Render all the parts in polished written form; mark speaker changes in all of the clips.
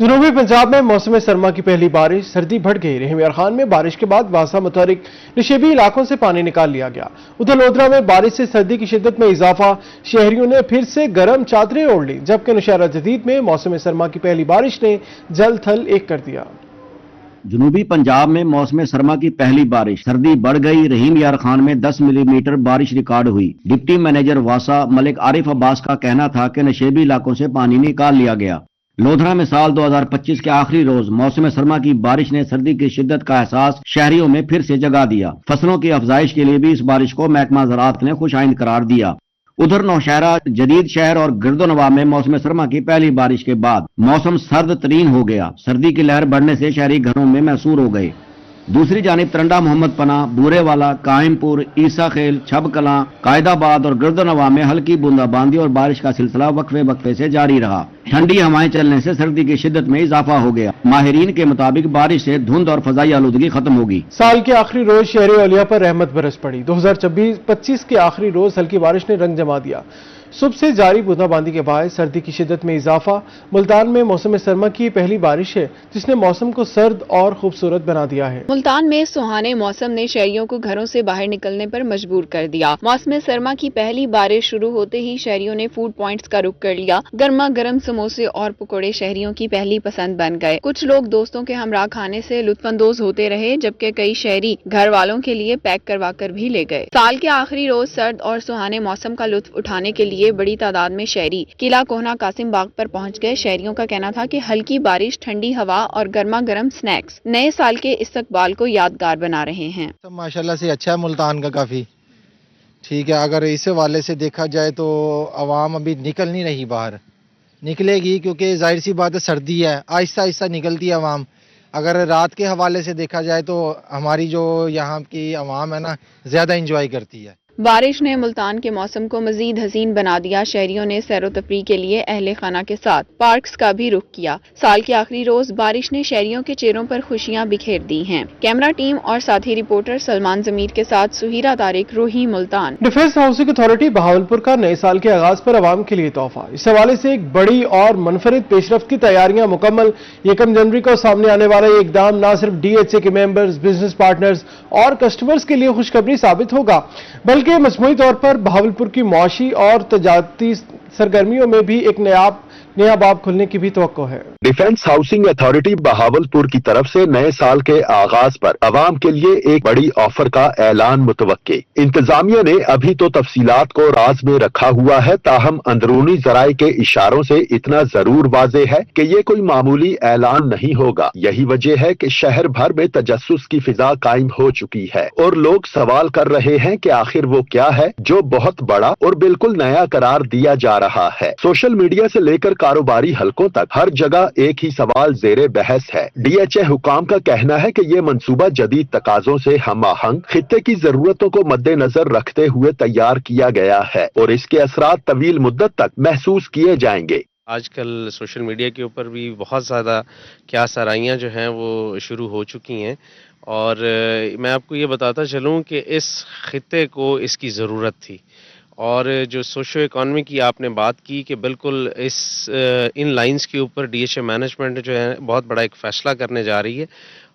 Speaker 1: جنوبی پنجاب میں موسم سرما کی پہلی بارش، سردی بڑھ گئی۔ رحیم یار خان میں بارش کے بعد واسا متحرک نشیبی علاقوں سے پانی نکال لیا گیا۔ ادھر لودھرا میں بارش سے سردی کی شدت میں اضافہ، شہریوں نے پھر سے گرم چادریں اوڑھ لی، جبکہ نوشہرہ جدید میں موسم سرما کی پہلی بارش نے جل تھل ایک کر دیا۔
Speaker 2: جنوبی پنجاب میں موسم سرما کی پہلی بارش، سردی بڑھ گئی۔ رحیم یار خان میں 10 ملی میٹر بارش ریکارڈ ہوئی۔ ڈپٹی مینیجر واسا ملک عارف عباس کا کہنا تھا کہ نشیبی علاقوں سے پانی نکال لیا گیا۔ لودھرا میں سال 2025 کے آخری روز موسم سرما کی بارش نے سردی کی شدت کا احساس شہریوں میں پھر سے جگا دیا۔ فصلوں کی افزائش کے لیے بھی اس بارش کو محکمہ زراعت نے خوش آئند قرار دیا۔ ادھر نوشہرہ جدید شہر اور گرد و نواح میں موسم سرما کی پہلی بارش کے بعد موسم سرد ترین ہو گیا۔ سردی کی لہر بڑھنے سے شہری گھروں میں محصور ہو گئے۔ دوسری جانب ترنڈا محمد پناہ، بورے والا، قائم پور، عیسیٰ خیل، چھب کلاں، قائد آباد اور گرد و نواح میں ہلکی بوندا باندی اور بارش کا سلسلہ وقفے وقفے سے جاری رہا۔ ٹھنڈی ہوائیں چلنے سے سردی کی شدت میں اضافہ ہو گیا۔ ماہرین کے مطابق بارش سے دھند اور فضائی آلودگی ختم ہوگی۔
Speaker 1: سال کے آخری روز شہر اولیا پر رحمت برس پڑی۔ 2025 کے آخری روز ہلکی بارش نے رنگ جما دیا۔ صبح سے جاری بوندا باندی کے باعث سردی کی شدت میں اضافہ۔ ملتان میں موسم سرما کی پہلی بارش ہے جس نے موسم کو سرد اور خوبصورت بنا دیا ہے۔
Speaker 3: ملتان میں سہانے موسم نے شہریوں کو گھروں سے باہر نکلنے پر مجبور کر دیا۔ موسم سرما کی پہلی بارش شروع ہوتے ہی شہریوں نے فوڈ پوائنٹس کا رخ کر لیا۔ گرما گرم سموسے اور پکوڑے شہریوں کی پہلی پسند بن گئے۔ کچھ لوگ دوستوں کے ہمراہ کھانے سے لطف اندوز ہوتے رہے، جبکہ کئی شہری گھر والوں کے لیے پیک کروا کر بھی لے گئے۔ سال کے آخری روز سرد اور سہانے موسم کا لطف اٹھانے کے لیے بڑی تعداد میں شہری قلعہ کوہنا قاسم باغ پر پہنچ گئے۔ شہریوں کا کہنا تھا کہ ہلکی بارش، ٹھنڈی ہوا اور گرما گرم سنیکس نئے سال کے استقبال کو یادگار بنا رہے ہیں۔
Speaker 4: ماشاءاللہ سے اچھا ہے ملتان کا، کافی ٹھیک ہے۔ اگر اس حوالے سے دیکھا جائے تو عوام ابھی نکل نہیں رہی، باہر نکلے گی کیونکہ ظاہر سی بات ہے سردی ہے، آہستہ آہستہ نکلتی ہے عوام۔ اگر رات کے حوالے سے دیکھا جائے تو ہماری جو یہاں کی عوام ہے نا، زیادہ انجوائے کرتی ہے۔
Speaker 3: بارش نے ملتان کے موسم کو مزید حسین بنا دیا۔ شہریوں نے سیر و تفریح کے لیے اہل خانہ کے ساتھ پارکس کا بھی رخ کیا۔ سال کے آخری روز بارش نے شہریوں کے چہروں پر خوشیاں بکھیر دی ہیں۔ کیمرہ ٹیم اور ساتھی رپورٹر سلمان ضمیر کے ساتھ Suhaira Tariq, Rohi, Multan.
Speaker 1: Defence housing authority Bahawalpur کا نئے سال کے آغاز پر عوام کے لیے تحفہ۔ اس حوالے سے ایک بڑی اور منفرد پیش رفت کی تیاریاں مکمل۔ 1 جنوری کو سامنے آنے والا یہ اقدام نہ صرف ڈی ایچ اے کے ممبرز، بزنس پارٹنرز اور کسٹمرز کے لیے خوشخبری ثابت ہوگا، بلکہ مجموعی طور پر بہاولپور کی معاشی اور تجارتی سرگرمیوں میں بھی ایک نیا باب کھلنے کی بھی توقع ہے۔
Speaker 5: ڈیفنس ہاؤسنگ اتھارٹی بہاولپور کی طرف سے نئے سال کے آغاز پر عوام کے لیے ایک بڑی آفر کا اعلان متوقع۔ انتظامیہ نے ابھی تو تفصیلات کو راز میں رکھا ہوا ہے، تاہم اندرونی ذرائع کے اشاروں سے اتنا ضرور واضح ہے کہ یہ کوئی معمولی اعلان نہیں ہوگا۔ یہی وجہ ہے کہ شہر بھر میں تجسس کی فضا قائم ہو چکی ہے اور لوگ سوال کر رہے ہیں کہ آخر وہ کیا ہے جو بہت بڑا اور بالکل نیا قرار دیا جا رہا ہے۔ سوشل میڈیا سے لے کر کاروباری حلقوں تک ہر جگہ ایک ہی سوال زیر بحث ہے۔ ڈی ایچ اے حکام کا کہنا ہے کہ یہ منصوبہ جدید تقاضوں سے ہم آہنگ، خطے کی ضرورتوں کو مد نظر رکھتے ہوئے تیار کیا گیا ہے اور اس کے اثرات طویل مدت تک محسوس کیے جائیں گے۔
Speaker 6: آج کل سوشل میڈیا کے اوپر بھی بہت زیادہ کیا سرائیاں جو ہیں وہ شروع ہو چکی ہیں، اور میں آپ کو یہ بتاتا چلوں کہ اس خطے کو اس کی ضرورت تھی، اور جو سوشو اکانومی کی آپ نے بات کی کہ بالکل ان لائنز کے اوپر ڈی ایچ اے مینجمنٹ جو ہے بہت بڑا ایک فیصلہ کرنے جا رہی ہے،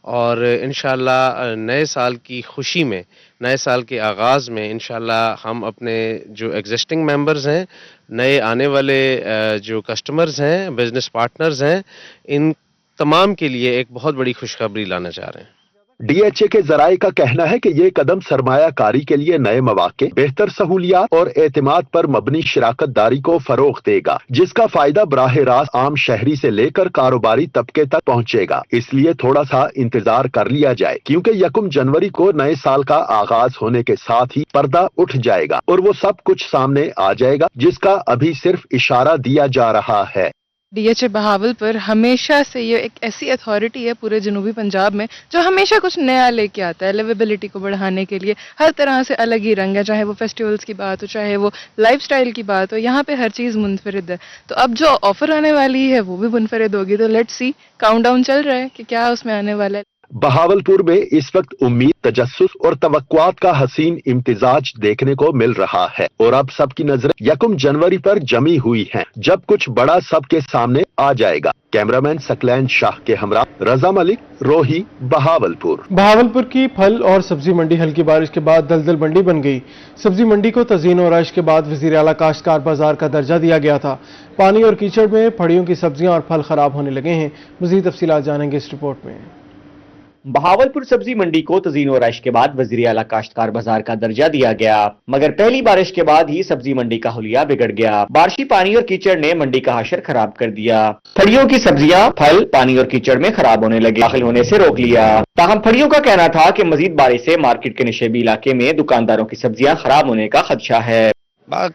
Speaker 6: اور انشاءاللہ نئے سال کی خوشی میں، نئے سال کے آغاز میں انشاءاللہ ہم اپنے جو ایگزسٹنگ ممبرز ہیں، نئے آنے والے جو کسٹمرز ہیں، بزنس پارٹنرز ہیں، ان تمام کے لیے ایک بہت بڑی خوشخبری لانا چاہ رہے ہیں۔
Speaker 5: ڈی ایچ اے کے ذرائع کا کہنا ہے کہ یہ قدم سرمایہ کاری کے لیے نئے مواقع، بہتر سہولیات اور اعتماد پر مبنی شراکت داری کو فروغ دے گا، جس کا فائدہ براہ راست عام شہری سے لے کر کاروباری طبقے تک پہنچے گا۔ اس لیے تھوڑا سا انتظار کر لیا جائے، کیونکہ 1 جنوری کو نئے سال کا آغاز ہونے کے ساتھ ہی پردہ اٹھ جائے گا اور وہ سب کچھ سامنے آ جائے گا جس کا ابھی صرف اشارہ دیا جا رہا ہے۔
Speaker 7: ڈی ایچ اے بہاولپور ہمیشہ سے یہ ایک ایسی اتھارٹی ہے پورے جنوبی پنجاب میں جو ہمیشہ کچھ نیا لے کے آتا ہے، لیویبلٹی کو بڑھانے کے لیے ہر طرح سے الگ ہی رنگ ہے، چاہے وہ فیسٹیولز کی بات ہو، چاہے وہ لائف سٹائل کی بات ہو، یہاں پہ ہر چیز منفرد ہے۔ تو اب جو آفر آنے والی ہے وہ بھی منفرد ہوگی، تو لیٹس سی، کاؤنٹ ڈاؤن چل رہا ہے کہ کیا اس میں آنے والا ہے۔
Speaker 5: बहावलपुर में इस वक्त उम्मीद, तजस्सुस और तवक्कुआत का हसीन इम्तिजाज देखने को मिल रहा है और अब सबकी नजरें 1 जनवरी पर जमी हुई हैं, जब कुछ बड़ा सबके सामने आ जाएगा। कैमरामैन सकलैन शाह के हमरा रजा मलिक, रोही, बहावलपुर।
Speaker 1: बहावलपुर की फल और सब्जी मंडी हल्की बारिश के बाद दलदल मंडी बन गई। सब्जी मंडी को तज़ीन और आइश के बाद वज़ीर आला काश्तकार बाजार का दर्जा दिया गया था। पानी और कीचड़ में फड़ियों की सब्जियां और फल खराब होने लगे हैं। मज़ीद तफसीलात जानेंगे इस रिपोर्ट में।
Speaker 8: बहावलपुर सब्जी मंडी को तज़ीन और आइश के बाद वज़ीर आला काश्तकार बाजार का दर्जा दिया गया, मगर पहली बारिश के बाद ही सब्जी मंडी का हुलिया बिगड़ गया। बारिशी पानी और कीचड़ ने मंडी का हाशर खराब कर दिया। फड़ियों की सब्जियां, फल पानी और कीचड़ में खराब होने लगे, दाखिल होने से रोक लिया। ताहम फड़ियों का कहना था कि मजीद बारिश से मार्केट के निशेबी इलाके में दुकानदारों की सब्जियां खराब होने का खदशा है।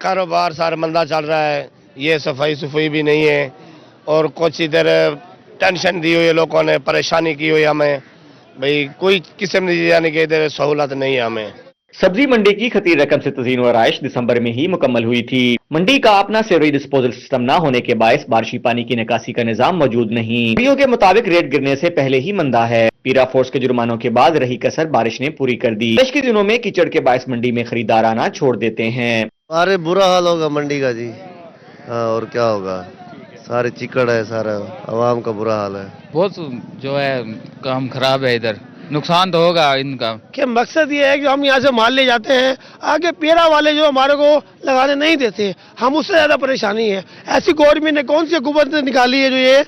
Speaker 9: कारोबार सारा मंदा चल रहा है, ये सफाई भी नहीं है और कुछ इधर टेंशन दी हुई है, लोगों ने परेशानी की हुई, हमें भाई कोई किस्म की यानी कि इधर सहूलत नहीं है हमें।
Speaker 8: सब्जी मंडी की खतीर रकम से तज़ीन और आइश दिसंबर में ही मुकम्मल हुई थी। मंडी का अपना सीवरेज डिस्पोजल सिस्टम न होने के बायस बारिशी पानी की निकासी का निजाम मौजूद नहीं। खबरियों के मुताबिक रेट गिरने से पहले ही मंदा है। पीरा फोर्स के जुर्मानों के बाद रही कसर बारिश ने पूरी कर दी। बारिश के दिनों में कीचड़ के बायस मंडी में खरीदार आना छोड़ देते हैं।
Speaker 10: अरे बुरा हाल होगा मंडी का जी, हाँ और क्या होगा, सारे चिकड़ है, सारा आवाम का बुरा हाल है।
Speaker 11: बहुत जो है काम खराब है, इधर नुकसान तो होगा इनका।
Speaker 12: कि मकसद ये है कि हम यहाँ से माल ले जाते हैं, आगे पेरा वाले जो हमारे को लगाने नहीं देते, हम उससे ज्यादा परेशानी है। ऐसी गवर्नमेंट ने कौन सी हुकूमत निकाली है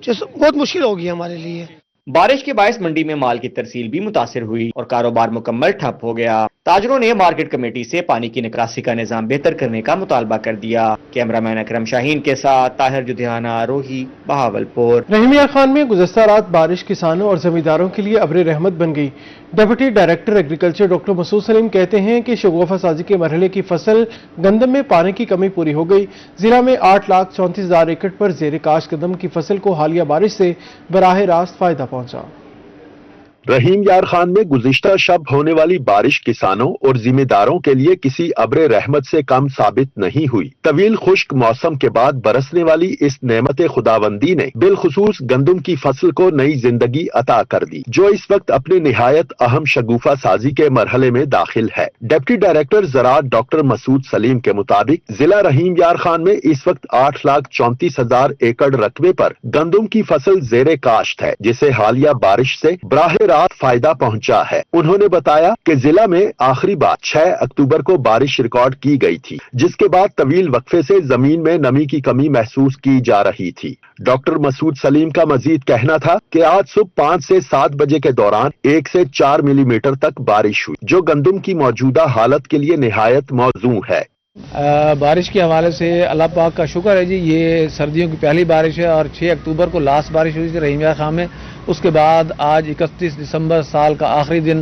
Speaker 12: जो बहुत मुश्किल होगी हमारे लिए।
Speaker 8: बारिश के बायस मंडी में माल की तरसील भी मुतासिर हुई और कारोबार मुकम्मल ठप हो गया। ताजरों ने मार्केट कमेटी से पानी की निकासी का निजाम बेहतर करने का मुतालबा कर दिया। कैमरामैन अकरम शाहीन के साथ ताहिर जुधियाना, रोही, बहावलपुर।
Speaker 1: रहीम यार खान में गुज़श्ता रात बारिश किसानों और जमींदारों के लिए अब्र रहमत बन गई। Deputy director agriculture doctor Masood Saleem कहते हैं कि शगुफ़ा साजी के मरहले की फसल गंदम में पानी की कमी पूरी हो गई। जिला में 8,34,000 एकड़ पर ज़ेर काश गंदम की फसल को हालिया बारिश से बराह रास्त फायदा पहुंचा।
Speaker 5: रहीम यार खान में गुज़िश्ता शब होने वाली बारिश किसानों और जिम्मेदारों के लिए किसी अब्र रहमत से कम साबित नहीं हुई। तवील खुश्क मौसम के बाद बरसने वाली इस नेमत खुदावंदी ने बिलखुसूस गंदम की फसल को नई जिंदगी अता कर दी, जो इस वक्त अपने निहायत अहम शगुफा साजी के मरहले में दाखिल है। डिप्टी डायरेक्टर ज़राअत डॉक्टर मसूद सलीम के मुताबिक जिला रहीम यार खान में इस वक्त 8,34,000 एकड़ रकबे पर गंदम की फसल ज़ेरे काश्त है, जिसे हालिया बारिश से बराह फायदा पहुंचा है। उन्होंने बताया कि जिला में आखिरी बार 6 अक्टूबर को बारिश रिकॉर्ड की गई थी, जिसके बाद तवील वक्फे से जमीन में नमी की कमी महसूस की जा रही थी। डॉक्टर मसूद सलीम का मजीद कहना था कि आज सुबह 5 से 7 बजे के दौरान 1 से 4 मिलीमीटर तक बारिश हुई, जो गंदम की मौजूदा हालत के लिए निहायत मौजूद है।
Speaker 11: बारिश के हवाले से अल्लाह पाक का शुक्र है जी, ये सर्दियों की पहली बारिश है और 6 अक्टूबर को लास्ट बारिश हुई थी रहीम यार खान में। उसके बाद आज 31 दिसंबर साल का आखिरी दिन,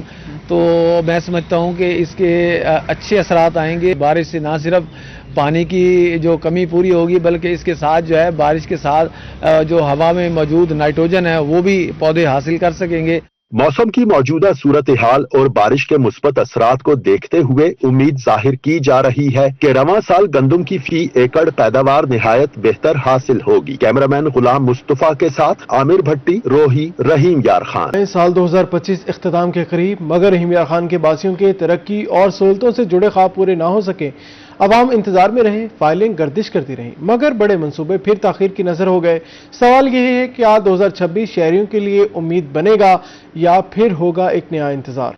Speaker 11: तो मैं समझता हूँ कि इसके अच्छे असरात आएंगे। बारिश से ना सिर्फ पानी की जो कमी पूरी होगी, बल्कि इसके साथ जो है बारिश के साथ जो हवा में मौजूद नाइट्रोजन है वो भी पौधे हासिल कर सकेंगे।
Speaker 5: मौसम की मौजूदा सूरत हाल और बारिश के मुस्बत असरात को देखते हुए उम्मीद जाहिर की जा रही है कि रवां साल गंदम की फी एकड़ पैदावार निहायत बेहतर हासिल होगी। कैमरामैन गुलाम मुस्तफा के साथ आमिर भट्टी, रोही, रहीम यार खान।
Speaker 1: साल 2025 इख्तिताम के करीब, मगर रहीम यार खान के बासियों के तरक्की और सहूलतों से जुड़े ख्वाब पूरे ना हो सके। अवाम इंतजार में रहे, फाइलें गर्दिश करती रही, मगर बड़े मंसूबे फिर ताखीर की नजर हो गए। सवाल यह है कि क्या 2026 शहरियों के लिए उम्मीद बनेगा या फिर होगा एक नया इंतजार।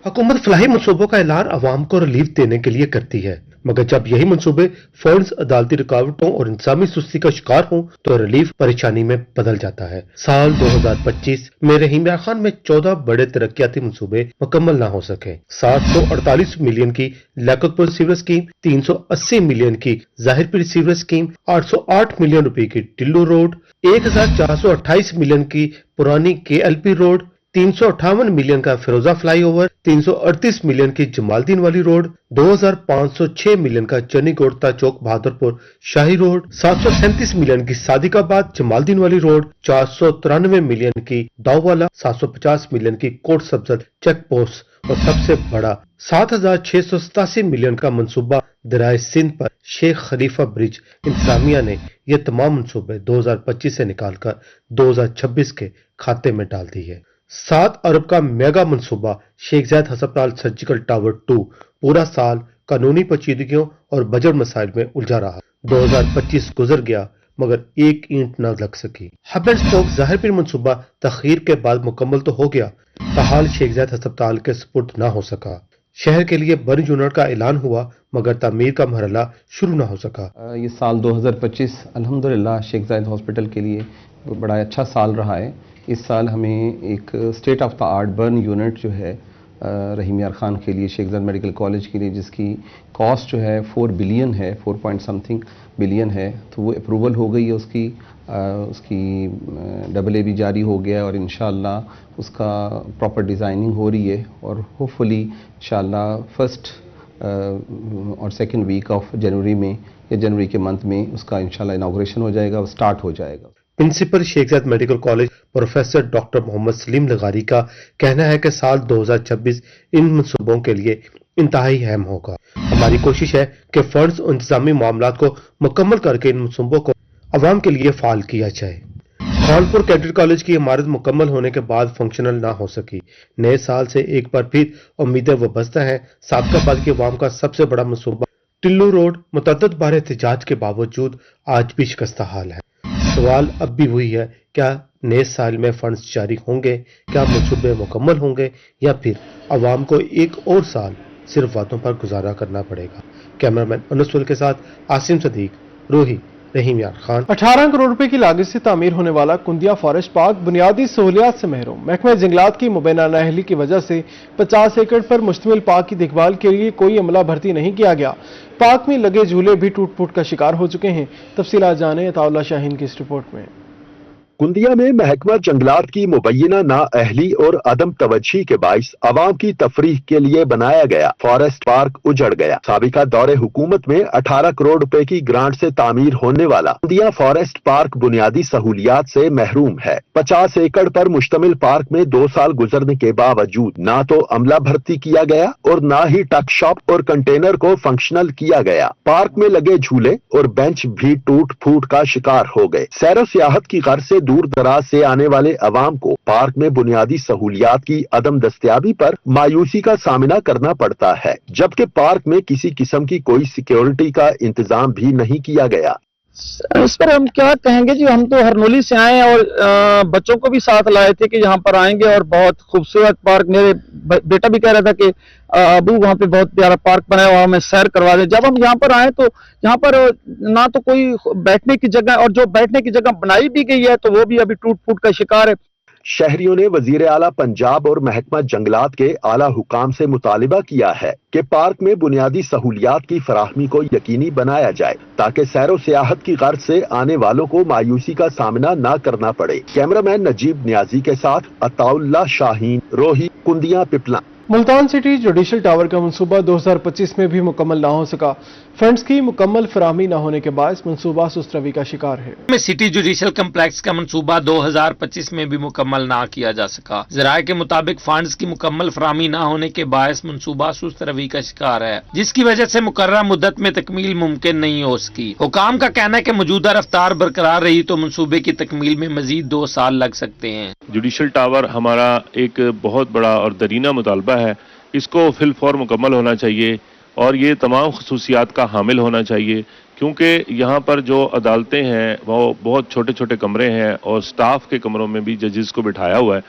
Speaker 13: हुकूमत फलाही मंसूबों का ऐलान अवाम को रिलीफ देने के लिए करती है, मगर जब यही मंसूबे फंड्स, अदालती रुकावटों और इंतजामी सुस्ती का शिकार हों तो रिलीफ परेशानी में बदल जाता है। साल 2025 में रहीम यार खान में 14 बड़े तरक्याती मंसूबे मुकम्मल ना हो सके। 748 मिलियन की लाकतपुर सीवरेज स्कीम, 380 मिलियन की जाहिरपीर सीवरेज स्कीम, 808 मिलियन रुपए की टिल्लू रोड, 1428 मिलियन की पुरानी KLP रोड, 358 मिलियन का फिरोजा फ्लाईओवर, 338 मिलियन की जमालदीन वाली रोड, 2506 मिलियन का चनी गोड़ता चौक बहादुरपुर शाही रोड, 737 मिलियन की सादिकाबाद जमालदीन वाली रोड, 493 मिलियन की दाववाला, 750 मिलियन की कोट सब्जर चेक पोस्ट और सबसे बड़ा 7,687 मिलियन का मंसूबा दरियाए सिंध पर शेख खलीफा ब्रिज। इंतजामिया ने यह तमाम मंसूबे 2025 से निकालकर 2026 के खाते में डाल दी है। 7 अरब का मेगा मंसूबा शेख जायद हस्पताल सर्जिकल टावर 2 पूरा साल कानूनी पेचीदगियों और बजट मसाइल में उलझा रहा। 2025 गुजर गया मगर एक ईंट न लग सकी। हब एंड स्पोक ज़ाहिर पीर मंसूबा तखीर के बाद मुकम्मल तो हो गया, ताहाल शेख जायद हस्पताल के सुपुर्द न हो सका। शहर के लिए बर्न यूनिट का ऐलान हुआ मगर तामीर का मरहला शुरू न हो सका।
Speaker 14: ये साल 2025 अल्हम्दुलिल्लाह शेख जायद हॉस्पिटल के लिए बड़ा अच्छा साल रहा है। इस साल हमें एक state of the art burn unit जो है रहीम यार खान के लिए शेख जायद मेडिकल कॉलेज के लिए, जिसकी कॉस्ट जो है 4 बिलियन है, 4 पॉइंट समथिंग बिलियन है, तो वो अप्रूवल हो गई है उसकी AA भी जारी हो गया और इंशाअल्लाह उसका प्रॉपर डिज़ाइनिंग हो रही है और होपफुली इंशाअल्लाह फर्स्ट और सेकंड वीक ऑफ जनवरी में या जनवरी के मंथ में उसका इंशाअल्लाह इनॉग्रेशन हो जाएगा, स्टार्ट हो जाएगा।
Speaker 13: Principal Sheikh Zayed medical college professor doctor Mohammad Saleem लगारी का कहना है कि साल 2026 इन मंसूबों के लिए इंतहाई अहम होगा। हमारी कोशिश है कि फंड्स और इंतजामी मामलात को मुकम्मल करके इन मंसूबों को अवाम के लिए फाल किया जाए। खानपुर कैडेट कॉलेज की इमारत मुकम्मल होने के बाद फंक्शनल ना हो सकी। नए साल से एक बार फिर उम्मीदें वाबस्ता हैं। साबकाबाद की अवाम का सबसे बड़ा मंसूबा टिल्लू रोड मुतअद्दिद बार एहतजाज के बावजूद आज भी शिकस्ता हाल है। सवाल अब भी वही है, क्या नए साल में फंड्स जारी होंगे, क्या मंसूबे मुकम्मल होंगे या फिर अवाम को एक और साल सिर्फ वादों पर गुजारा करना पड़ेगा। कैमरामैन अनसुल के साथ आसिम सदीक, रोही, रहीम यार खान।
Speaker 1: 18 करोड़ रुपए की लागत से तामीर होने वाला कुंदिया फॉरेस्ट पार्क बुनियादी सहूलियात से महरूम। महकमा जंगलात की मुबैना नाअहली की वजह से 50 एकड़ पर मुश्तमिल पार्क की देखभाल के लिए कोई अमला भर्ती नहीं किया गया। पार्क में लगे झूले भी टूट फूट का शिकार हो चुके हैं। तफसीलात जानें अताउल्लाह शाहीन की इस रिपोर्ट में।
Speaker 5: कुंदिया में महकमा जंगलात की मुबैना नाअहली और अदम तवज्जी के बाइस अवाम की तफरीह के लिए बनाया गया फॉरेस्ट पार्क उजड़ गया। साबिका दौरे हुकूमत में 18 करोड़ रुपए की ग्रांट से तामीर होने वाला कुंदिया फॉरेस्ट पार्क बुनियादी सहूलियात से महरूम है। 50 एकड़ पर मुश्तमिल पार्क में 2 साल गुजरने के बावजूद ना तो अमला भर्ती किया गया और ना ही टक शॉप और कंटेनर को फंक्शनल किया गया। पार्क में लगे झूले और बेंच भी टूट फूट का शिकार हो गए। सैर सियाहत की गर्ज से दूर दराज से आने वाले अवाम को पार्क में बुनियादी सहूलियात की अदम दस्तयाबी पर मायूसी का सामना करना पड़ता है, जबकि पार्क में किसी किस्म की कोई सिक्योरिटी का इंतजाम भी नहीं किया गया।
Speaker 15: इस पर हम क्या कहेंगे जी, हम तो हरनोली से आए और बच्चों को भी साथ लाए थे कि यहाँ पर आएंगे और बहुत खूबसूरत पार्क, मेरे बेटा भी कह रहा था कि अबू वहाँ पे बहुत प्यारा पार्क बनाया हुआ, हमें सैर करवा दे। जब हम यहाँ पर आए तो यहाँ पर ना तो कोई बैठने की जगह, और जो बैठने की जगह बनाई भी गई है तो वो भी अभी टूट फूट का शिकार है।
Speaker 5: शहरियों ने वजीर आला पंजाब और महकमा जंगलात के आला हुकाम से मुतालिबा किया है कि पार्क में बुनियादी सहूलियात की फराहमी को यकीनी बनाया जाए ताकि सैरो सियाहत की गर्ज से आने वालों को मायूसी का सामना न करना पड़े। कैमरामैन नजीब नियाजी के साथ Ataullah Shaheen, Rohi, Kundian Pipla.
Speaker 1: Multan city judicial tower का मंसूबा 2025 में भी मुकम्मल ना हो सका। फंड्स की मुकम्मल फराहमी न होने के बायस मंसूबा सुस्तरवी का शिकार है।
Speaker 16: सिटी जुडिशल कम्प्लेक्स का मंसूबा 2025 में भी मुकम्मल ना किया जा सका। ज़राए के मुताबिक फंड्स की मुकम्मल फराहमी न होने के बायस मंसूबा सुस्तरवी का शिकार है, जिसकी वजह से मुकर्रर मुद्दत में तकमील मुमकिन नहीं हो सकी। हुकाम का कहना है कि मौजूदा रफ्तार बरकरार रही तो मंसूबे की तकमील में मजीद 2 साल लग सकते हैं।
Speaker 17: जुडिशल टावर हमारा एक बहुत बड़ा और दरीना मुतालबा है, इसको फिल फौर मुकम्मल होना चाहिए और ये तमाम खसूसियात का हामिल होना चाहिए, क्योंकि यहाँ पर जो अदालतें हैं वो बहुत छोटे छोटे कमरे हैं और स्टाफ के कमरों में भी जजेस को बिठाया हुआ है,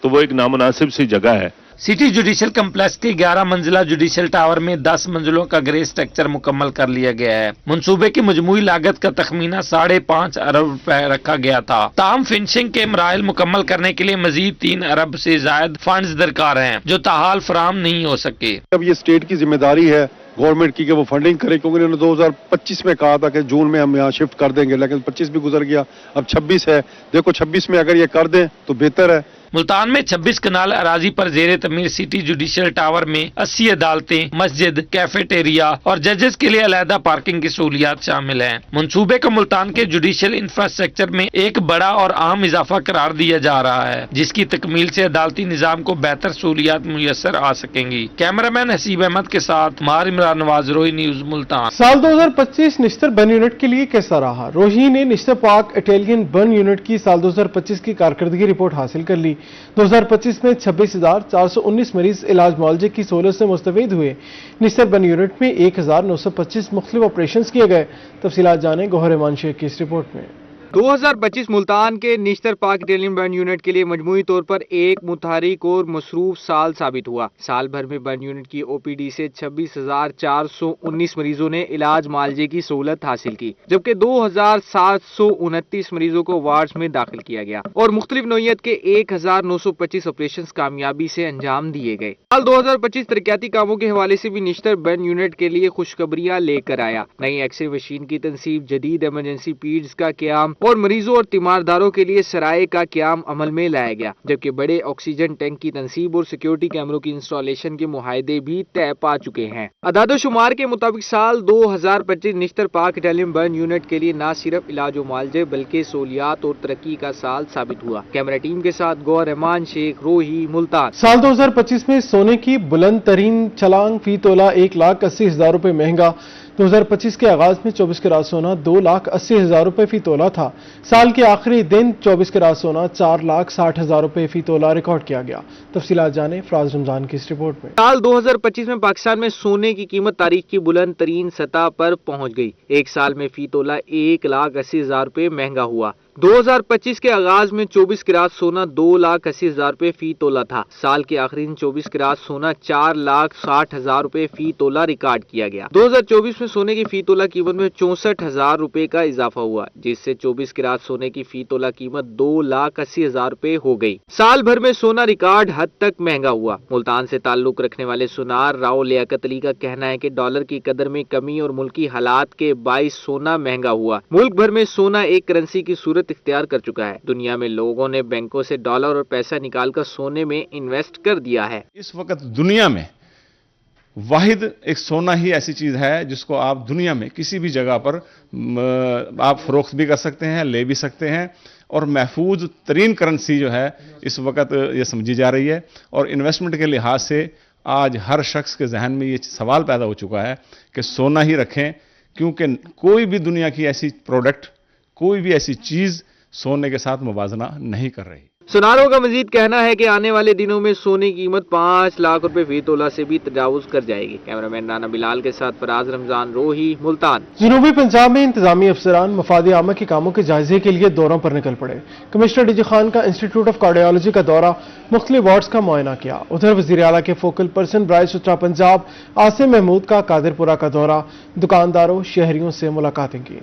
Speaker 17: तो वो एक नामुनासिब सी जगह है।
Speaker 16: सिटी जुडिशल कम्प्लेक्स के 11 मंजिला जुडिशल टावर में 10 मंजिलों का ग्रे स्ट्रक्चर मुकम्मल कर लिया गया है। मंसूबे की मजमूई लागत का तखमीना 5.5 अरब रुपए रखा गया था। ताम फिनिशिंग के मराइल मुकम्मल करने के लिए मजीद 3 अरब से जायद फंड्स दरकार हैं, जो ताहाल फराम नहीं हो सके।
Speaker 18: अब ये स्टेट की जिम्मेदारी है गवर्नमेंट की कि वो फंडिंग करे, क्योंकि उन्होंने 2025 में कहा था कि जून में हम यहाँ शिफ्ट कर देंगे, लेकिन 25 भी गुजर गया, अब 26 है। देखो 26 में अगर ये कर दें तो बेहतर है।
Speaker 16: मुल्तान में 26 कनाल अराजी पर जेर तमीर सिटी जुडिशल टावर में 80 अदालतें, मस्जिद, कैफेटेरिया और जजेस के लिए अलहदा पार्किंग की सहूलियात शामिल हैं। मंसूबे को मुल्तान के जुडिशल इंफ्रास्ट्रक्चर में एक बड़ा और अहम इजाफा करार दिया जा रहा है, जिसकी तकमील से अदालती निजाम को बेहतर सहूलियात मुयसर आ सकेंगी। कैमरामैन हसीब अहमद के साथ मार इमरान नवाज, रोही न्यूज मुल्तान।
Speaker 1: साल 2025 निश्तर बर्न यूनिट के लिए कैसा रहा? रोही ने Nishtar park Italian burn unit की साल 2025 की कारकर्दगी रिपोर्ट हासिल कर ली। 2025 में 26,419 मरीज इलाज मुआवजे की सहूलत से मुस्तफीद हुए। निश्तर बन यूनिट में 1,925 मुख्तलिफ ऑपरेशन किए गए। तफसीलात जाने गौहर ईमान शेख की इस रिपोर्ट में।
Speaker 19: 2025 मुल्तान के निश्तर पाक इटालियन बर्न यूनिट के लिए मजमूई तौर पर एक मुतहरिक और मसरूफ साल साबित हुआ। साल भर में बर्न यूनिट की ओपीडी से 26,419 मरीजों ने इलाज मालजे की सहूलत हासिल की, जबकि 2,729 मरीजों को वार्ड्स में दाखिल किया गया और मुख्तलिफ नौयत के 1,925 ऑपरेशन कामयाबी से अंजाम दिए गए। साल 2025 तरक्याती कामों के हवाले से भी निश्तर बर्न यूनिट के लिए खुशखबरियां लेकर आया। नई एक्सरे मशीन की तनसीब, जदीद एमरजेंसी पीड्स का क्याम और मरीजों और तीमारदारों के लिए सराय का क्याम अमल में लाया गया, जबकि बड़े ऑक्सीजन टैंक की तनसीब और सिक्योरिटी कैमरों की इंस्टॉलेशन के मुआहदे भी तय पा चुके हैं। अदादो शुमार के मुताबिक साल 2025 निश्तर पाक इटालियन बर्न यूनिट के लिए न सिर्फ इलाज व मुआवजे बल्कि सहूलियात और तरक्की का साल साबित हुआ। कैमरा टीम के साथ गौहर ईमान शेख, रोही, मुल्तान।
Speaker 1: साल 2025 में सोने की बुलंद तरीन छलांग फी तोला 1,80,000 रुपए महंगा। 2025 के आगाज में 24 कैरात सोना 2,80,000 रुपए फी तोला था। साल के आखिरी दिन 24 कैरात सोना 4,60,000 रुपए फी तोला रिकॉर्ड किया गया। तफसीलात जाने फराज रमजान की इस रिपोर्ट में।
Speaker 19: साल 2025 में पाकिस्तान में सोने की कीमत तारीख की बुलंद तरीन सतह पर पहुंच गई। एक साल में फी तोला 1,80,000 रुपए महंगा हुआ। 2025 के आगाज में 24 कैरात सोना 2,80,000 रुपए फी तोला था। साल के आखिरी दिन 24 कैरात सोना 4,60,000 रुपए फी तोला रिकॉर्ड किया गया। 2024 में सोने की फी तोला कीमत में 64,000 रुपए का इजाफा हुआ, जिससे 24 कैरात सोने की फी तोला कीमत 2,80,000 रुपए हो गई। साल भर में सोना रिकॉर्ड हद तक महंगा हुआ। मुल्तान से ताल्लुक रखने वाले सुनार राव लियाकत अली का कहना है कि डॉलर की कदर में कमी और मुल्की हालात के बाइस सोना महंगा हुआ। मुल्क भर में सोना एक करेंसी की सूरत इख्तियार कर चुका है। दुनिया में लोगों ने बैंकों से डॉलर और पैसा निकालकर सोने में इन्वेस्ट कर दिया है।
Speaker 20: इस वक्त दुनिया में वाहिद एक सोना ही ऐसी चीज है जिसको आप दुनिया में किसी भी जगह पर आप फरोख्त भी कर सकते हैं, ले भी सकते हैं, और महफूज तरीन करेंसी जो है इस वक्त ये समझी जा रही है। और इन्वेस्टमेंट के लिहाज से आज हर शख्स के जहन में ये सवाल पैदा हो चुका है कि सोना ही रखें, क्योंकि कोई भी दुनिया की ऐसी प्रोडक्ट, कोई भी ऐसी चीज सोने के साथ मुवाजना नहीं कर रही।
Speaker 19: सुनारों का मजीद कहना है कि आने वाले दिनों में सोने की कीमत 5 लाख रुपए फी तोला से भी तजावुज कर जाएगी। कैमरामैन नाना बिलाल के साथ फराज रमजान, रोही, मुल्तान।
Speaker 1: जनूबी पंजाब में इंतजामी अफसरान मफाद आमा के कामों के जायजे के लिए दौरों पर निकल पड़े। कमिश्नर डीजी खान का इंस्टीट्यूट ऑफ कार्डियोलॉजी का दौरा, मुख्तलिफ वार्ड्स का मुआयना किया। उधर वजीर आला के फोकल पर्सन बराए सुथरा पंजाब आसिम महमूद का कादिरपुरा का दौरा, दुकानदारों शहरियों से मुलाकातें की।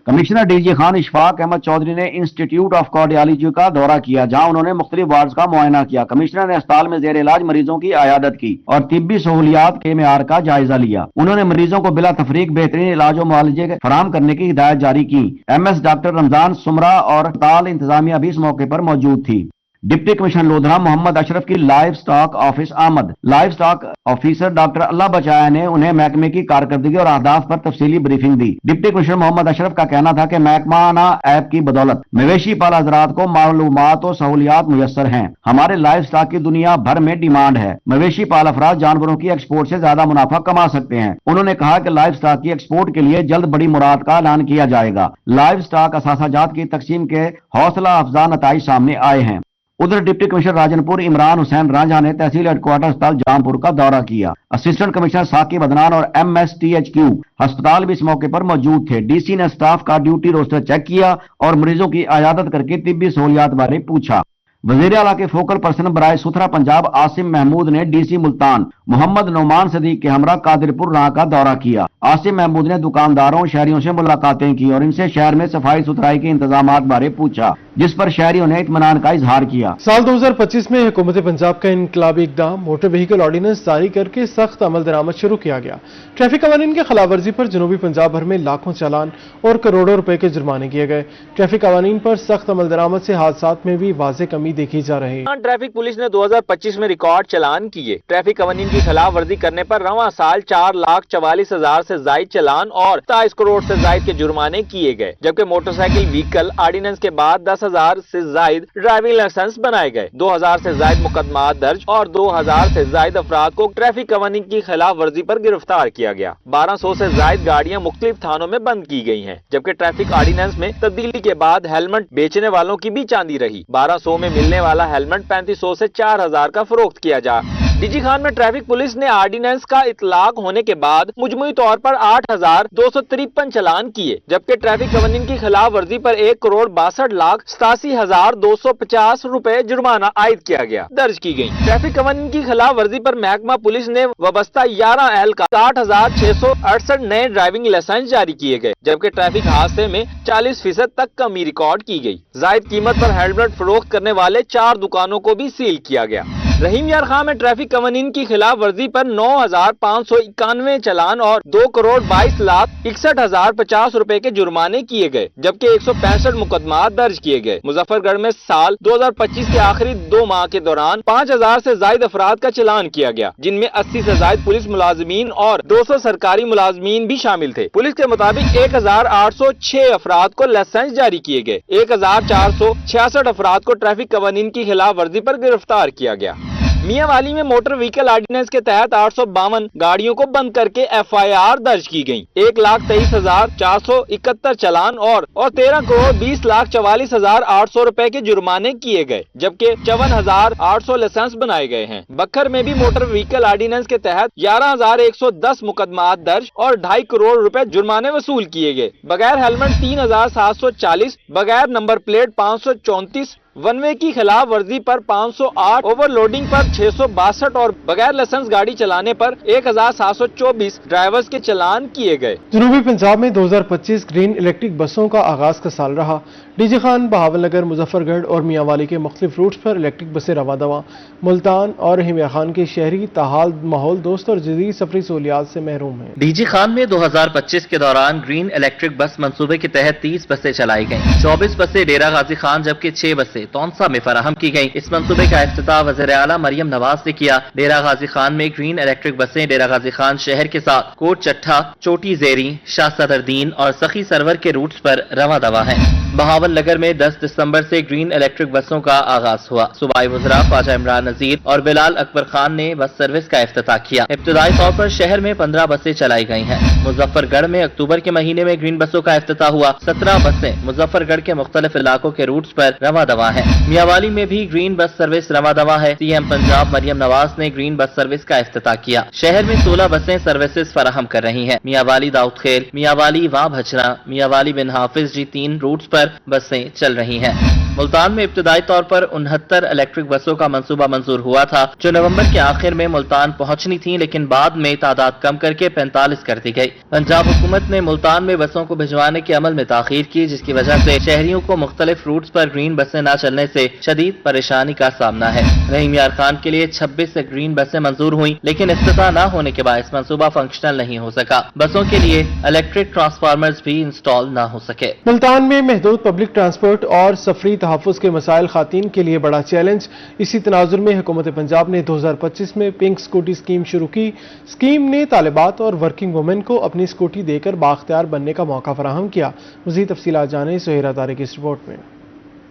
Speaker 2: कमिश्नर डीजी खान इशफाक अहमद चौधरी ने इंस्टीट्यूट ऑफ कार्डियोलॉजी का दौरा किया, जहां उन्होंने मुख्तलिफ वार्ड्स का मुआयना किया। कमिश्नर ने अस्पताल में जेर इलाज मरीजों की अयादत की और तिब्बी सहूलियात के मेयार का जायजा लिया। उन्होंने मरीजों को बिला तफरीक बेहतरीन इलाज और मुआलजे फराहम करने की हिदायत जारी की। MS डॉक्टर रमजान सुमरा और अस्पताल इंतजामिया भी इस मौके पर मौजूद थी। डिप्टी कमिश्नर लोधरा मोहम्मद अशरफ की लाइव स्टॉक ऑफिस आमद। लाइव स्टॉक ऑफिसर डॉक्टर अल्लाह बचाया ने उन्हें महकमे की कारकर्दगी और अहदाफ पर तफसीली ब्रीफिंग दी। डिप्टी कमिश्नर मोहम्मद अशरफ का कहना था कि महकमाना ऐप की बदौलत मवेशी पाल हजरात को मालूमात और सहूलियात मुयस्सर हैं। हमारे लाइव स्टॉक की दुनिया भर में डिमांड है। मवेशी पाल अफराद जानवरों की एक्सपोर्ट से ज्यादा मुनाफा कमा सकते हैं। उन्होंने कहा कि लाइव स्टॉक की एक्सपोर्ट के लिए जल्द बड़ी मुराद का ऐलान किया जाएगा। लाइव स्टॉक असासाजात की तकसीम के हौसला अफजा नताइज सामने आए हैं। उधर डिप्टी कमिश्नर राजनपुर इमरान हुसैन रांझा ने तहसील हेडक्वार्टर अस्पताल जामपुर का दौरा किया। असिस्टेंट कमिश्नर साकिब अदनान और MSTHQ अस्पताल भी इस मौके पर मौजूद थे। DC ने स्टाफ का ड्यूटी रोस्टर चेक किया और मरीजों की अयादत करके तिब्बी सहूलियात बारे पूछा। वजीर आला के फोकल पर्सन बराए सुथरा पंजाब आसिम महमूद ने DC मुल्तान मोहम्मद नौमान सदीक के हमरा कादिरपुर राह का दौरा किया। आसिम महमूद ने दुकानदारों शहरियों से मुलाकातें की और इनसे शहर में सफाई सुथराई के इंतजामात बारे पूछा, जिस पर शहरियों ने इत्मीनान का इजहार किया।
Speaker 1: साल 2025 में हुकूमत पंजाब का इनकलाबी इकदाम, मोटर व्हीकल ऑर्डिनेंस जारी करके सख्त अमल दरामद शुरू किया गया। ट्रैफिक कवानीन की खिलाफ वर्जी पर जनूबी पंजाब भर में लाखों चालान और करोड़ों रुपए के जुर्माने किए गए। ट्रैफिक कवानीन पर सख्त अमल दरामद से हादसात में भी वाज़ेह कमी देखी जा रही है।
Speaker 19: ट्रैफिक पुलिस ने 2025 में रिकॉर्ड चालान किए। ट्रैफिक कवानीन की खिलाफ वर्जी करने पर रवां साल 4,44,000 से जायद चालान और 27 करोड़ से जायद के जुर्माने किए गए, जबकि मोटरसाइकिल व्हीकल ऑर्डिनेंस के बाद
Speaker 21: 50,000 से जायद ड्राइविंग लाइसेंस बनाए गए, 2,000 से जायद मुकदमात दर्ज और 2,000 से जायद अफराद को ट्रैफिक कवानीन की खिलाफ वर्जी पर गिरफ्तार किया गया। 1,200 से जायद गाड़ियां मुख्तलिफ थानों में बंद की गई हैं, जबकि ट्रैफिक ऑर्डिनेंस में तब्दीली के बाद हेलमेट बेचने वालों की भी चांदी रही। 1,200 में मिलने वाला हेलमेट 3,500 से 4,000 का फरोख्त किया जा। डीजी खान में ट्रैफिक पुलिस ने ऑर्डिनेंस का इतलाक होने के बाद मुजमुई तौर पर 8,253 चालान किए, जबकि ट्रैफिक कवानीन की खिलाफ वर्जी पर 1,62,87,250 रुपए जुर्माना आयद किया गया दर्ज की गई। ट्रैफिक कवानीन की खिलाफ वर्जी पर महकमा पुलिस ने वबस्ता 11 एहलकार 60,668 नए ड्राइविंग लाइसेंस जारी किए गए, जबकि ट्रैफिक हादसे में 40% तक कमी रिकॉर्ड की गई। जायद कीमत पर हेलमेट फरोख्त करने वाले 4 दुकानों को भी सील किया गया। रहीम यार खान में ट्रैफिक कवानीन की खिलाफ वर्जी पर 9,591 चालान और 2,22,61,050 रुपए के जुर्माने किए गए, जबकि 165 मुकदमात दर्ज किए गए। मुजफ्फरगढ़ में साल 2025 के आखिरी 2 माह के दौरान 5,000 से जायद अफराद का चालान किया गया, जिनमें 80 से जायद पुलिस मुलाजमीन और 200 सरकारी मुलाजमीन भी शामिल थे। पुलिस के मुताबिक 1,806 अफराद को लाइसेंस जारी किए गए, 1,466 अफराद को ट्रैफिक कवानीन की खिलाफ वर्जी पर गिरफ्तार किया गया। मियांवाली में मोटर व्हीकल ऑर्डिनेंस के तहत 852 गाड़ियों को बंद करके FIR दर्ज की गई, 1,23,471 चालान और 13,20,44,800 रुपए के जुर्माने किए गए, जबकि 54,800 लाइसेंस बनाए गए हैं। बक्खर में भी मोटर व्हीकल ऑर्डिनेंस के तहत 11,110 मुकदमात दर्ज और 2.5 करोड़ रुपए जुर्माने वसूल किए गए। बगैर हेलमेट 3,740, बगैर नंबर प्लेट 534, वन वे की खिलाफ वर्जी पर 508, ओवरलोडिंग पर 662 और बगैर लाइसेंस गाड़ी चलाने पर 1,724 ड्राइवर्स के चालान किए गए।
Speaker 1: जनूबी पंजाब में 2025 ग्रीन इलेक्ट्रिक बसों का आगाज का साल रहा। डीजी खान बहावलनगर, मुजफ्फरगढ़ और मियांवाली के मुख्तलिफ रूट्स पर इलेक्ट्रिक बसें रवा दवा। मुल्तान और रहीम यार खान के शहरी ताहाल माहौल दोस्त और जदीद सफरी सहूलियात से महरूम हैं।
Speaker 22: डीजी खान में 2025 के दौरान ग्रीन इलेक्ट्रिक बस मंसूबे के तहत 30 बसें चलाई गईं, 24 बसें डेरा गाजी खान जबकि 6 बसें तौंसा में फराहम की गई। इस मंसूबे का इफ्तिताह वज़ीर आला मरियम नवाज ने किया। डेरा गाजी खान में ग्रीन इलेक्ट्रिक बसें डेरा गाजी खान शहर के साथ कोट चट्ठा, चोटी जेरी, शाह सदरदीन और सखी सरवर के रूट्स पर रवा दवा है। बहावलनगर में 10 दिसंबर से ग्रीन इलेक्ट्रिक बसों का आगाज हुआ। सूबाई वज़रा ख्वाजा इमरान नज़ीर और बिलाल अकबर खान ने बस सर्विस का इफ्तिताह किया। इब्तदाई तौर पर शहर में 15 बसें चलाई गई हैं। मुजफ्फरगढ़ में अक्टूबर के महीने में ग्रीन बसों का इफ्तिताह हुआ। 17 बसें मुजफ्फरगढ़ के मुख्तलिफ इलाकों के रूट्स पर रवा दवा है। मियांवाली में भी ग्रीन बस सर्विस रवा दवा है। CM पंजाब मरियम नवाज ने ग्रीन बस सर्विस का इफ्तिताह किया। शहर में 16 बसें सर्विसेज फराहम कर रही हैं। मियांवाली दाऊद खेल, मियांवाली वां भचना, मियांवाली बिन हाफिज जी 3 रूट्स पर बसें चल रही हैं। मुल्तान में इब्तदाई तौर पर 69 इलेक्ट्रिक बसों का मंसूबा मंजूर हुआ था, जो नवंबर के आखिर में मुल्तान पहुंचनी थी, लेकिन बाद में तादाद कम करके 45 कर दी गई। पंजाब हुकूमत ने मुल्तान में बसों को भिजवाने के अमल में ताखीर की, जिसकी वजह से शहरियों को मुख्तलिफ रूट्स पर ग्रीन बसें न चलने से शदीद परेशानी का सामना है। रहीम यार खान के लिए 26 ग्रीन बसें मंजूर हुई, लेकिन इफ्तिताह न होने के बायस मंसूबा फंक्शनल नहीं हो सका। बसों के लिए इलेक्ट्रिक ट्रांसफार्मर्स भी इंस्टॉल न हो सके।
Speaker 1: मुल्तान में महदूद पब्लिक ट्रांसपोर्ट और सफरी तहफ़्फ़ुज़ के मसाइल खातीन के लिए बड़ा चैलेंज। इसी तनाजुर में हुकूमत पंजाब ने 2025 में पिंक स्कूटी स्कीम शुरू की। स्कीम ने तालिबात और वर्किंग वुमेन को अपनी स्कूटी देकर बाख्तियार बनने का मौका फराहम किया। मज़ीद तफसीलात जानें सुहेरा तारिक की इस रिपोर्ट में।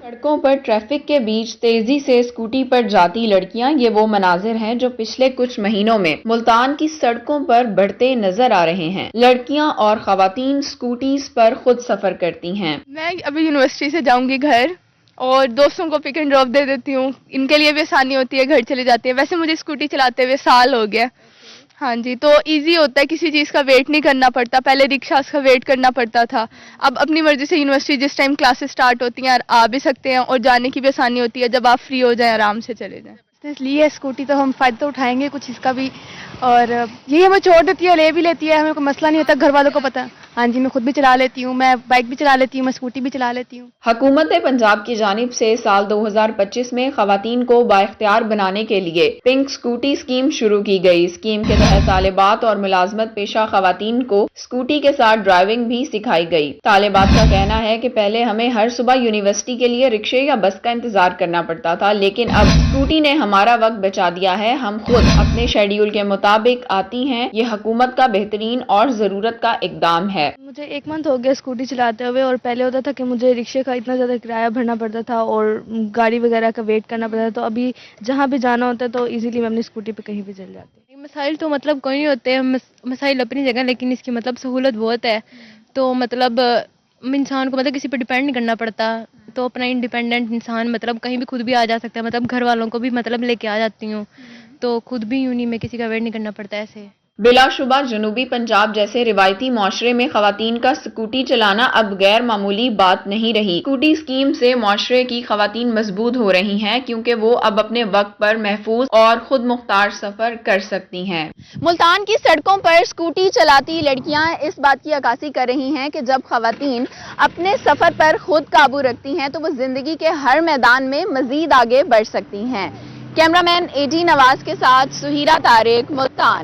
Speaker 3: सड़कों पर ट्रैफिक के बीच तेजी से स्कूटी पर जाती लड़कियां, ये वो मनाजिर हैं जो पिछले कुछ महीनों में मुल्तान की सड़कों पर बढ़ते नजर आ रहे हैं। लड़कियां और खवातीन स्कूटीज पर खुद सफर करती हैं।
Speaker 7: मैं अभी यूनिवर्सिटी से जाऊंगी घर और दोस्तों को पिक एंड ड्रॉप दे देती हूँ, इनके लिए भी आसानी होती है, घर चले जाते हैं। वैसे मुझे स्कूटी चलाते हुए साल हो गया। हाँ जी, तो इजी होता है, किसी चीज़ का वेट नहीं करना पड़ता। पहले रिक्शास का वेट करना पड़ता था, अब अपनी मर्जी से यूनिवर्सिटी जिस टाइम क्लासेस स्टार्ट होती हैं आ भी सकते हैं और जाने की भी आसानी होती है। जब आप फ्री हो जाएं आराम से चले जाएं।
Speaker 23: इसलिए स्कूटी तो हम फ़ायदा तो उठाएंगे कुछ इसका भी, और यही हमें छोड़ देती है, ले भी लेती है, हमें कोई मसला नहीं होता, घर वालों को पता। हाँ जी, मैं खुद भी चला लेती हूँ, मैं बाइक भी चला लेती हूँ, मैं स्कूटी भी चला लेती हूँ।
Speaker 3: हुकूमत पंजाब की जानिब से साल 2025 में खवातीन को बाइख्तियार बनाने के लिए पिंक स्कूटी स्कीम शुरू की गई। स्कीम के तहत तालिबात और मुलाजमत पेशा खवातीन को स्कूटी के साथ ड्राइविंग भी सिखाई गई। तालिबात का कहना है कि पहले हमें हर सुबह यूनिवर्सिटी के लिए रिक्शे या बस का इंतजार करना पड़ता था, लेकिन अब स्कूटी ने हमारा वक्त बचा दिया है। हम खुद अपने शेड्यूल के मुताबिक मुताबिक आती हैं, ये हुकूमत का बेहतरीन और ज़रूरत का इकदाम है।
Speaker 23: मुझे 1 मंथ हो गया स्कूटी चलाते हुए, और पहले होता था कि मुझे रिक्शे का इतना ज़्यादा किराया भरना पड़ता था और गाड़ी वगैरह का वेट करना पड़ता था, तो अभी जहाँ भी जाना होता है तो इजीली मैं अपनी स्कूटी पे कहीं भी चल जाती हूँ। मसाइल तो मतलब कोई नहीं होते हैं, मसाइल अपनी जगह, लेकिन इसकी मतलब सहूलत बहुत है, तो मतलब इंसान को मतलब किसी पे डिपेंड नहीं करना पड़ता, तो अपना इंडिपेंडेंट इंसान मतलब कहीं भी खुद भी आ जा सकता है, मतलब घर वालों को भी मतलब लेके आ जाती हूँ, तो खुद भी यूं नहीं, में किसी का वेट नहीं करना पड़ता ऐसे।
Speaker 3: बिलाशुबा जनूबी पंजाब जैसे रिवायती माशरे में खवातीन का स्कूटी चलाना अब गैर मामूली बात नहीं रही। स्कूटी स्कीम से माशरे की खवातीन मजबूत हो रही हैं, क्योंकि वो अब अपने वक्त पर महफूज और खुद मुख्तार सफर कर सकती हैं। मुल्तान की सड़कों पर स्कूटी चलाती लड़कियां इस बात की अक्कासी कर रही हैं कि जब खवातीन अपने सफर पर खुद काबू रखती हैं तो वो जिंदगी के हर मैदान में मजीद आगे बढ़ सकती हैं। कैमरामैन AD नवाज के साथ सुहीरा तारिक, मुल्तान।